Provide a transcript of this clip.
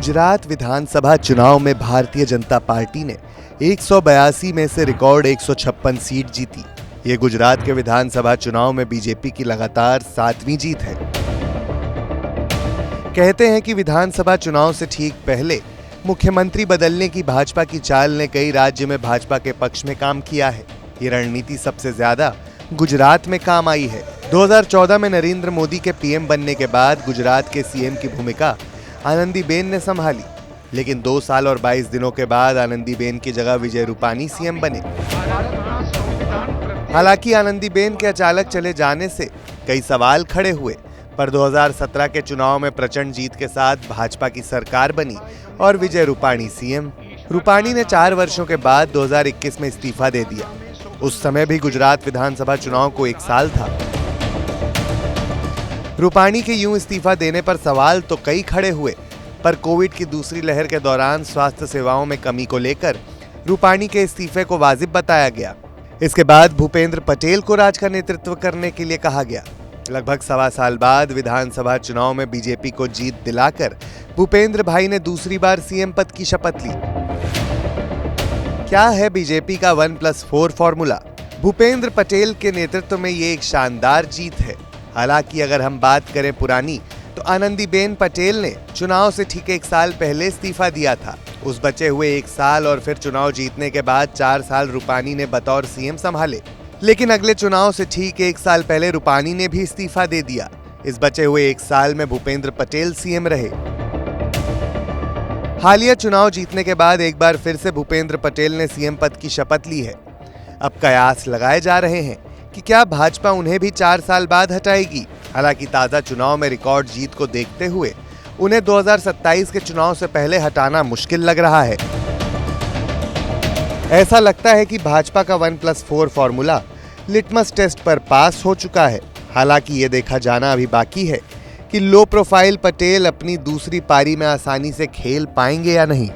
गुजरात विधानसभा चुनाव में भारतीय जनता पार्टी ने 182 में से रिकॉर्ड 156 सीट जीती। ये गुजरात के विधानसभा चुनाव में बीजेपी की लगातार 7वीं जीत है। कहते हैं कि विधानसभा चुनाव से ठीक पहले मुख्यमंत्री बदलने की भाजपा की चाल ने कई राज्य में भाजपा के पक्ष में काम किया है। ये रणनीति सबसे ज्यादा गुजरात में काम आई है। 2014 में नरेंद्र मोदी के पीएम बनने के बाद गुजरात के सीएम की भूमिका आनंदीबेन ने संभाली, लेकिन 2 साल और 22 दिनों के बाद आनंदीबेन की जगह विजय रूपानी सीएम बने। हालांकि आनंदीबेन के अचानक चले जाने से कई सवाल खड़े हुए, पर 2017 के चुनाव में प्रचंड जीत के साथ भाजपा की सरकार बनी और विजय रूपानी सीएम। रूपानी ने 4 वर्षों के बाद 2021 में इस्तीफा दे दिया। उस समय भी गुजरात विधानसभा चुनाव को 1 साल था। रूपानी के यूं इस्तीफा देने पर सवाल तो कई खड़े हुए, पर कोविड की दूसरी लहर के दौरान स्वास्थ्य सेवाओं में कमी को लेकर रूपानी के इस्तीफे को वाजिब बताया गया। इसके बाद भूपेंद्र पटेल को राज्य का नेतृत्व करने के लिए कहा गया। लगभग 1.25 साल बाद विधानसभा चुनाव में बीजेपी को जीत दिलाकर भूपेंद्र भाई ने दूसरी बार सीएम पद की शपथ ली। क्या है बीजेपी का 1+4 फॉर्मूला? भूपेंद्र पटेल के नेतृत्व में ये एक शानदार जीत है। हालांकि अगर हम बात करें पुरानी, तो आनंदीबेन पटेल ने चुनाव से ठीक 1 साल पहले इस्तीफा दिया था। उस बचे हुए 1 साल और फिर चुनाव जीतने के बाद 4 साल रूपानी ने बतौर सीएम संभाले, लेकिन अगले चुनाव से ठीक 1 साल पहले रूपानी ने भी इस्तीफा दे दिया। इस बचे हुए 1 साल में भूपेंद्र पटेल सीएम रहे। हालिया चुनाव जीतने के बाद एक बार फिर से भूपेंद्र पटेल ने सीएम पद की शपथ ली है। अब कयास लगाए जा रहे हैं कि क्या भाजपा उन्हें भी 4 साल बाद हटाएगी। हालांकि ताजा चुनाव में रिकॉर्ड जीत को देखते हुए उन्हें 2027 के चुनाव से पहले हटाना मुश्किल लग रहा है। ऐसा लगता है कि भाजपा का 1+4 फॉर्मूला लिटमस टेस्ट पर पास हो चुका है। हालांकि ये देखा जाना अभी बाकी है कि लो प्रोफाइल पटेल अपनी दूसरी पारी में आसानी से खेल पाएंगे या नहीं।